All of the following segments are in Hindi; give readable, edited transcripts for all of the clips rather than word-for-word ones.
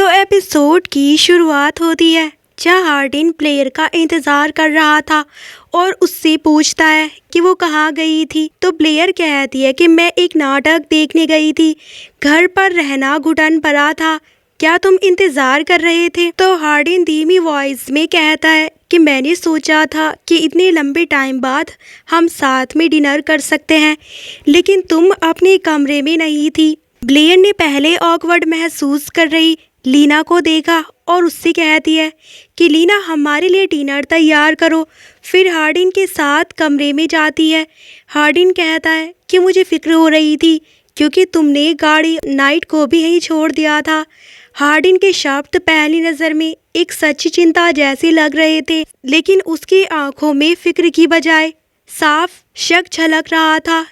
तो एपिसोड की शुरुआत होती है जहाँ हार्डिन प्लेयर का इंतजार कर रहा था और उससे पूछता है कि वो कहाँ गई थी। तो प्लेयर कहती है कि मैं एक नाटक देखने गई थी, घर पर रहना घुटन पड़ा था, क्या तुम इंतजार कर रहे थे? तो हार्डिन धीमी वॉइस में कहता है कि मैंने सोचा था कि इतने लंबे टाइम बाद हम साथ में डिनर कर सकते हैं, लेकिन तुम अपने कमरे में नहीं थी। ब्लेयर ने पहले ऑकवर्ड महसूस कर रही लीना को देखा और उससे कहती है कि लीना हमारे लिए डिनर तैयार करो। फिर हार्डिन के साथ कमरे में जाती है। हार्डिन कहता है कि मुझे फिक्र हो रही थी क्योंकि तुमने गाड़ी नाइट को भी यहीं छोड़ दिया था। हार्डिन के शब्द पहली नज़र में एक सच्ची चिंता जैसे लग रहे थे, लेकिन उसकी आंखों में फिक्र की बजाय साफ शक झलक रहा था।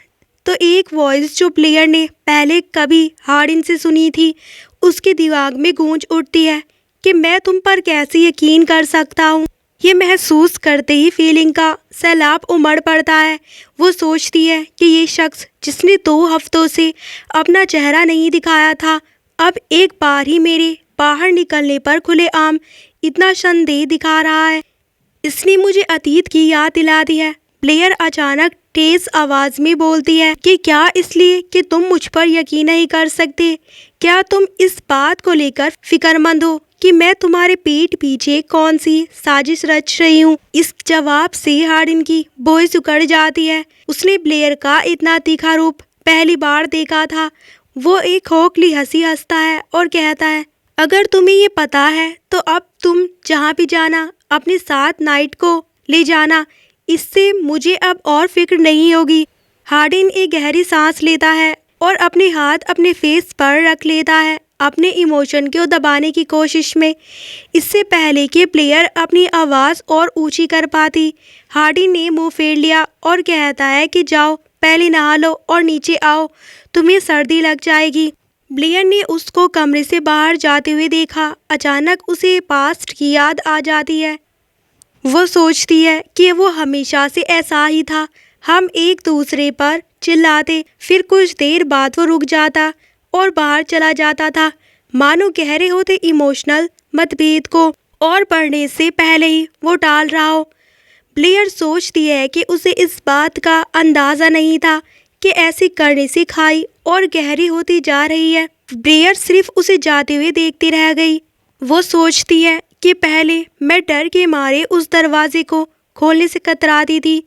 तो एक वॉइस जो प्लेयर ने पहले कभी हार्डिन से सुनी थी उसके दिमाग में गूंज उठती है कि मैं तुम पर कैसे यकीन कर सकता हूँ। ये महसूस करते ही फीलिंग का सैलाब उमड़ पड़ता है। वो सोचती है कि ये शख्स जिसने 2 हफ्तों से अपना चेहरा नहीं दिखाया था, अब एक बार ही मेरे बाहर निकलने पर खुलेआम इतना संदेह दिखा रहा है। इसने मुझे अतीत की याद दिला दी है। प्लेयर अचानक तेज आवाज में बोलती है कि क्या इसलिए कि तुम मुझ पर यकीन नहीं कर सकते? क्या तुम इस बात को लेकर फिक्रमंद हो कि मैं तुम्हारे पीठ पीछे कौन सी साजिश रच रही हूँ? इस जवाब से हार्डिन की बोई उकड़ जाती है। उसने प्लेयर का इतना तीखा रूप पहली बार देखा था। वो एक खोखली हंसी हंसता है और कहता है, अगर तुम्हें ये पता है तो अब तुम जहाँ भी जाना अपने साथ नाइट को ले जाना, इससे मुझे अब और फिक्र नहीं होगी। हार्डिन एक गहरी सांस लेता है और अपने हाथ अपने फेस पर रख लेता है, अपने इमोशन को दबाने की कोशिश में। इससे पहले कि प्लेयर अपनी आवाज़ और ऊंची कर पाती, हार्डिन ने मुंह फेर लिया और कहता है कि जाओ पहले नहा लो और नीचे आओ, तुम्हें सर्दी लग जाएगी। ब्लेयर ने उसको कमरे से बाहर जाते हुए देखा। अचानक उसे पास्ट की याद आ जाती है। वो सोचती है कि वो हमेशा से ऐसा ही था। हम एक दूसरे पर चिल्लाते, फिर कुछ देर बाद वो रुक जाता और बाहर चला जाता था, मानो गहरे होते इमोशनल मतभेद को और बढ़ने से पहले ही वो टाल रहा हो। ब्लेयर सोचती है कि उसे इस बात का अंदाज़ा नहीं था कि ऐसे करने से खाई और गहरी होती जा रही है। ब्लेयर सिर्फ उसे जाते हुए देखती रह गई। वो सोचती है कि पहले मैं डर के मारे उस दरवाजे को खोलने से कतराती थी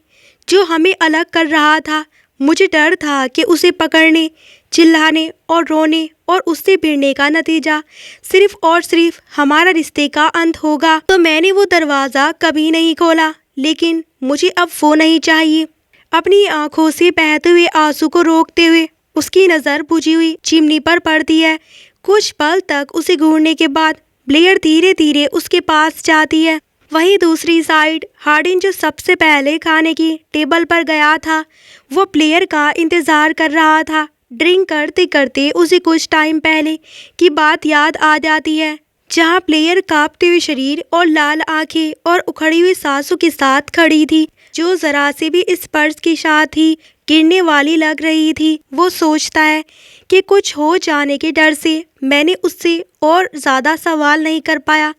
जो हमें अलग कर रहा था। मुझे डर था कि उसे पकड़ने, चिल्लाने और रोने और उससे भिड़ने का नतीजा सिर्फ और सिर्फ हमारा रिश्ते का अंत होगा। तो मैंने वो दरवाज़ा कभी नहीं खोला, लेकिन मुझे अब वो नहीं चाहिए। अपनी आंखों से बहते हुए आंसू को रोकते हुए उसकी नज़र बुझी हुई चिमनी पर पड़ती है। कुछ पल तक उसे घूरने के बाद ब्लेयर धीरे धीरे उसके पास जाती है। वहीं दूसरी साइड हार्डिन, जो सबसे पहले खाने की टेबल पर गया था, वो प्लेयर का इंतज़ार कर रहा था। ड्रिंक करते करते उसे कुछ टाइम पहले की बात याद आ जाती है, जहां प्लेयर कांपते हुए शरीर और लाल आंखें और उखड़ी हुई सांसों के साथ खड़ी थी, जो ज़रा से भी इस पर्स के साथ ही गिरने वाली लग रही थी। वो सोचता है कि कुछ हो जाने के डर से मैंने उससे और ज़्यादा सवाल नहीं कर पाया,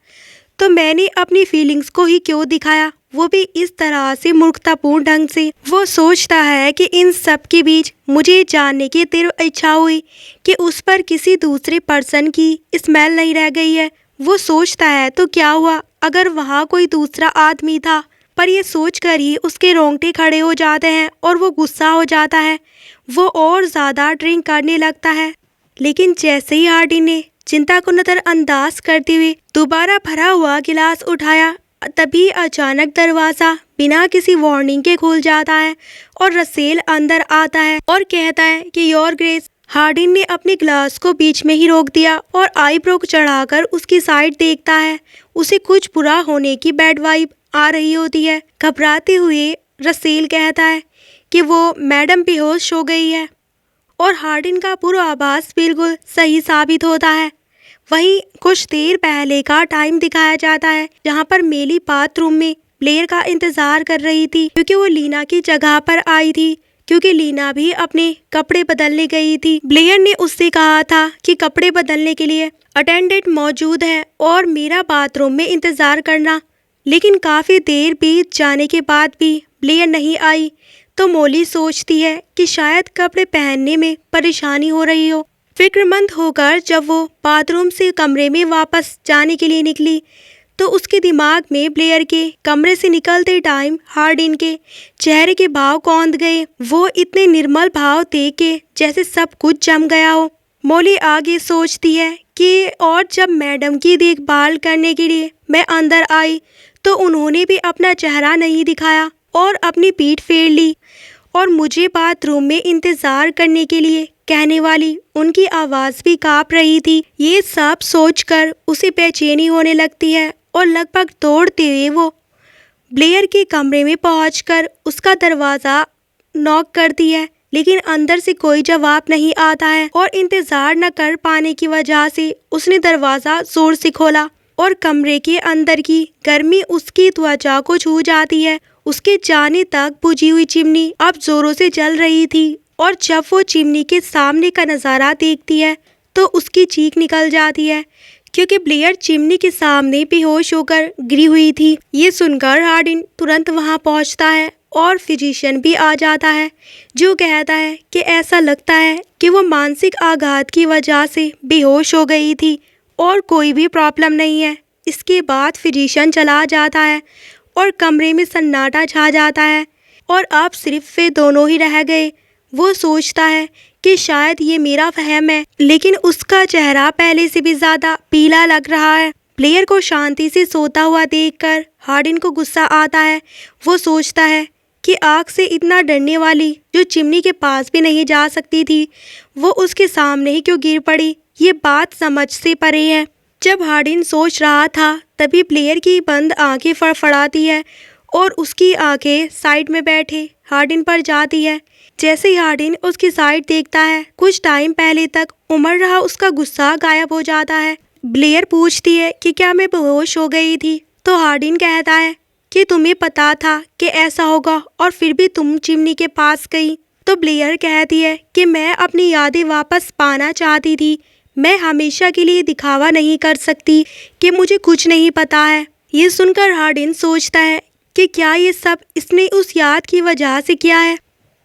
तो मैंने अपनी फीलिंग्स को ही क्यों दिखाया, वो भी इस तरह से मूर्खतापूर्ण ढंग से। वो सोचता है कि इन सब के बीच मुझे जानने की तीव्र इच्छा हुई कि उस पर किसी दूसरे पर्सन की स्मेल नहीं रह गई है। वो सोचता है तो क्या हुआ अगर वहाँ कोई दूसरा आदमी था, पर ये सोचकर ही उसके रोंगटे खड़े हो जाते हैं और वो गुस्सा हो जाता है। वो और ज़्यादा ड्रिंक करने लगता है, लेकिन जैसे ही हार्डिन ने चिंता को नज़रअंदाज करते हुए दोबारा भरा हुआ गिलास उठाया, तभी अचानक दरवाज़ा बिना किसी वार्निंग के खुल जाता है और रसेल अंदर आता है और कहता है कि योर ग्रेस। हार्डिन ने अपने ग्लास को बीच में ही रोक दिया और आईब्रो को चढ़ाकर उसकी साइड देखता है। उसे कुछ बुरा होने की बैड वाइब आ रही होती है। घबराते हुए रसेल कहता है कि वो मैडम बेहोश हो गई है और हार्डिन का पूर्वाभास बिल्कुल सही साबित होता है। वहीं कुछ देर पहले का टाइम दिखाया जाता है, जहां पर मेली बाथरूम में प्लेयर का इंतजार कर रही थी, क्योंकि वो लीना की जगह पर आई थी, क्योंकि लीना भी अपने कपड़े बदलने गई थी। ब्लेयर ने उससे कहा था कि कपड़े बदलने के लिए अटेंडेंट मौजूद है और मेरा बाथरूम में इंतज़ार करना। लेकिन काफ़ी देर बीत जाने के बाद भी ब्लेयर नहीं आई तो मोली सोचती है कि शायद कपड़े पहनने में परेशानी हो रही हो। फिक्रमंद होकर जब वो बाथरूम से कमरे में वापस जाने के लिए निकली तो उसके दिमाग में ब्लेयर के कमरे से निकलते टाइम हार्डिन के चेहरे के भाव कौंध गए। वो इतने निर्मल भाव थे कि जैसे सब कुछ जम गया हो। मोली आगे सोचती है कि और जब मैडम की देखभाल करने के लिए मैं अंदर आई तो उन्होंने भी अपना चेहरा नहीं दिखाया और अपनी पीठ फेर ली और मुझे बाथरूम में इंतज़ार करने के लिए कहने वाली उनकी आवाज़ भी काँप रही थी। ये सब सोचकर उसे बेचैनी होने लगती है और लगभग दौड़ते हुए वो ब्लेयर के कमरे में पहुंचकर उसका दरवाज़ा नॉक करती है, लेकिन अंदर से कोई जवाब नहीं आता है और इंतज़ार न कर पाने की वजह से उसने दरवाज़ा जोर से खोला और कमरे के अंदर की गर्मी उसकी त्वचा को छू जाती है। उसके जाने तक बुझी हुई चिमनी अब जोरों से जल रही थी और जब वो चिमनी के सामने का नज़ारा देखती है तो उसकी चीख निकल जाती है क्योंकि ब्लेयर चिमनी के सामने बेहोश होकर गिरी हुई थी। ये सुनकर हार्डिन तुरंत वहां पहुंचता है और फिजिशियन भी आ जाता है जो कहता है कि ऐसा लगता है कि वो मानसिक आघात की वजह से बेहोश हो गई थी और कोई भी प्रॉब्लम नहीं है। इसके बाद फिजिशियन चला जाता है और कमरे में सन्नाटा छा जाता है और अब सिर्फ वे दोनों ही रह गए। वो सोचता है कि शायद ये मेरा वहम है, लेकिन उसका चेहरा पहले से भी ज़्यादा पीला लग रहा है। ब्लेयर को शांति से सोता हुआ देखकर हार्डिन को गुस्सा आता है। वो सोचता है कि आग से इतना डरने वाली जो चिमनी के पास भी नहीं जा सकती थी वो उसके सामने ही क्यों गिर पड़ी। ये बात समझ से परे है। जब हार्डिन सोच रहा था तभी ब्लेयर की बंद आंखें फड़फड़ाती है और उसकी आंखें साइड में बैठे हार्डिन पर जाती है। जैसे ही हार्डिन उसकी साइड देखता है कुछ टाइम पहले तक उमड़ रहा उसका गुस्सा गायब हो जाता है। ब्लेयर पूछती है कि क्या मैं बेहोश हो गई थी तो हार्डिन कहता है कि तुम्हें पता था कि ऐसा होगा और फिर भी तुम चिमनी के पास गई। तो ब्लेयर कहती है कि मैं अपनी यादें वापस पाना चाहती थी। मैं हमेशा के लिए दिखावा नहीं कर सकती कि मुझे कुछ नहीं पता है। ये सुनकर हार्डिन सोचता है कि क्या ये सब इसने उस याद की वजह से किया है,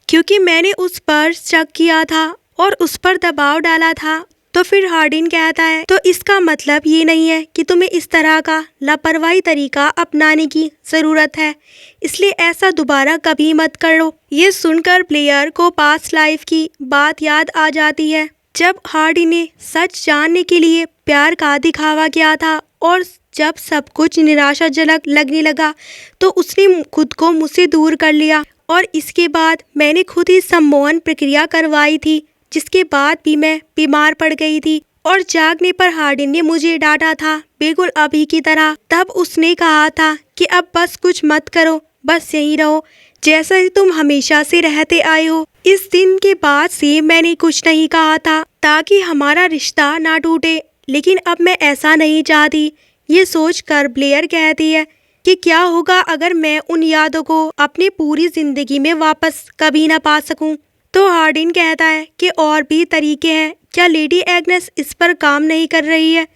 क्योंकि मैंने उस पर शक किया था और उस पर दबाव डाला था। तो फिर हार्डिन कहता है तो इसका मतलब ये नहीं है कि तुम्हें इस तरह का लापरवाही तरीका अपनाने की ज़रूरत है, इसलिए ऐसा दोबारा कभी मत करो। ये सुनकर ब्लेयर को पास्ट लाइफ की बात याद आ जाती है जब हार्डिन ने सच जानने के लिए प्यार का दिखावा किया था और जब सब कुछ निराशाजनक लगने लगा तो उसने खुद को मुझसे दूर कर लिया और इसके बाद मैंने खुद ही सम्मोहन प्रक्रिया करवाई थी, जिसके बाद भी मैं बीमार पड़ गई थी और जागने पर हार्डिन ने मुझे डांटा था बिल्कुल अभी की तरह। तब उसने कहा था कि अब बस कुछ मत करो, बस यहीं रहो जैसा ही तुम हमेशा से रहते आए हो। इस दिन के बाद से मैंने कुछ नहीं कहा था ताकि हमारा रिश्ता ना टूटे, लेकिन अब मैं ऐसा नहीं चाहती। ये सोचकर ब्लेयर कहती है कि क्या होगा अगर मैं उन यादों को अपनी पूरी जिंदगी में वापस कभी ना पा सकूं। तो हार्डिन कहता है कि और भी तरीके हैं, क्या लेडी एग्नेस इस पर काम नहीं कर रही है।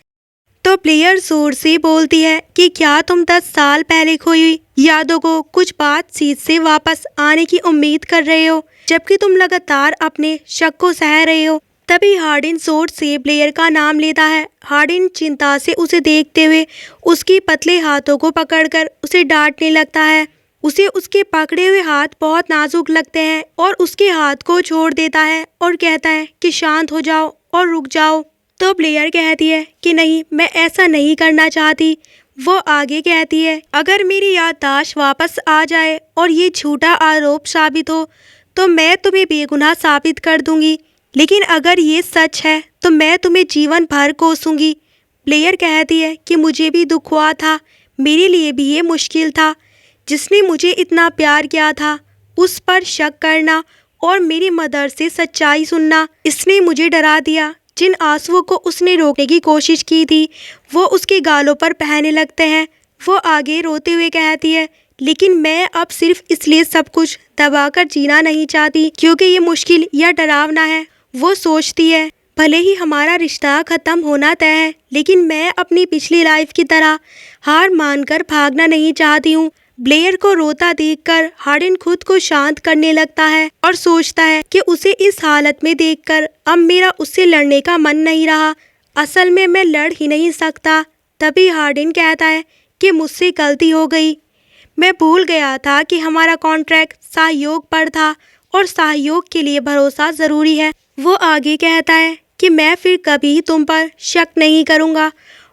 तो ब्लेयर जोर से बोलती है कि क्या तुम 10 साल पहले खोई हुई यादों को कुछ बातचीत से वापस आने की उम्मीद कर रहे हो, जबकि तुम लगातार अपने शक को सह रहे हो। तभी हार्डिन जोर से ब्लेयर का नाम लेता है। हार्डिन चिंता से उसे देखते हुए उसकी पतले हाथों को पकड़कर उसे डांटने लगता है। उसे उसके पकड़े हुए हाथ बहुत नाजुक लगते हैं और उसके हाथ को छोड़ देता है और कहता है कि शांत हो जाओ और रुक जाओ। तो ब्लेयर कहती है कि नहीं, मैं ऐसा नहीं करना चाहती। वो आगे कहती है अगर मेरी याददाश्त वापस आ जाए और ये झूठा आरोप साबित हो तो मैं तुम्हें बेगुनाह साबित कर दूंगी, लेकिन अगर ये सच है तो मैं तुम्हें जीवन भर कोसूंगी। ब्लेयर कहती है कि मुझे भी दुख हुआ था, मेरे लिए भी ये मुश्किल था। जिसने मुझे इतना प्यार किया था उस पर शक करना और मेरी मदर से सच्चाई सुनना, इसने मुझे डरा दिया। जिन आंसुओं को उसने रोकने की कोशिश की थी वो उसके गालों पर बहने लगते हैं। वो आगे रोते हुए कहती है लेकिन मैं अब सिर्फ इसलिए सब कुछ दबाकर जीना नहीं चाहती क्योंकि ये मुश्किल या डरावना है। वो सोचती है भले ही हमारा रिश्ता खत्म होना तय है, लेकिन मैं अपनी पिछली लाइफ की तरह हार मानकर भागना नहीं चाहती हूँ। ब्लेयर को रोता देखकर हार्डन खुद को शांत करने लगता है और सोचता है कि उसे इस हालत में देखकर अब मेरा उससे लड़ने का मन नहीं रहा। असल में मैं लड़ ही नहीं सकता। तभी हार्डन कहता है कि मुझसे गलती हो गई। मैं भूल गया था कि हमारा कॉन्ट्रैक्ट सहयोग पर था और सहयोग के लिए भरोसा ज़रूरी है। वो आगे कहता है कि मैं फिर कभी तुम पर शक नहीं करूँगा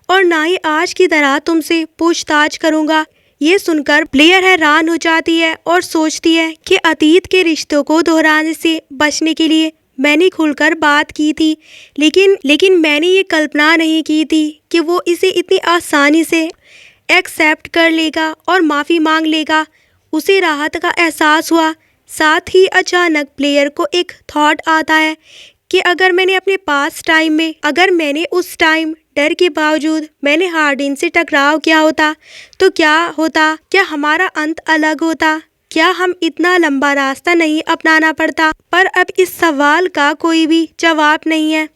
और ना ही आज की तरह तुमसे पूछताछ करूँगा। ये सुनकर ब्लेयर हैरान हो जाती है और सोचती है कि अतीत के रिश्तों को दोहराने से बचने के लिए मैंने खुलकर बात की थी, लेकिन मैंने ये कल्पना नहीं की थी कि वो इसे इतनी आसानी से एक्सेप्ट कर लेगा और माफ़ी मांग लेगा। उसे राहत का एहसास हुआ। साथ ही अचानक प्लेयर को एक थॉट आता है कि अगर मैंने उस टाइम डर के बावजूद मैंने हार्डन से टकराव किया होता तो क्या होता? क्या हमारा अंत अलग होता? क्या हम इतना लंबा रास्ता नहीं अपनाना पड़ता? पर अब इस सवाल का कोई भी जवाब नहीं है।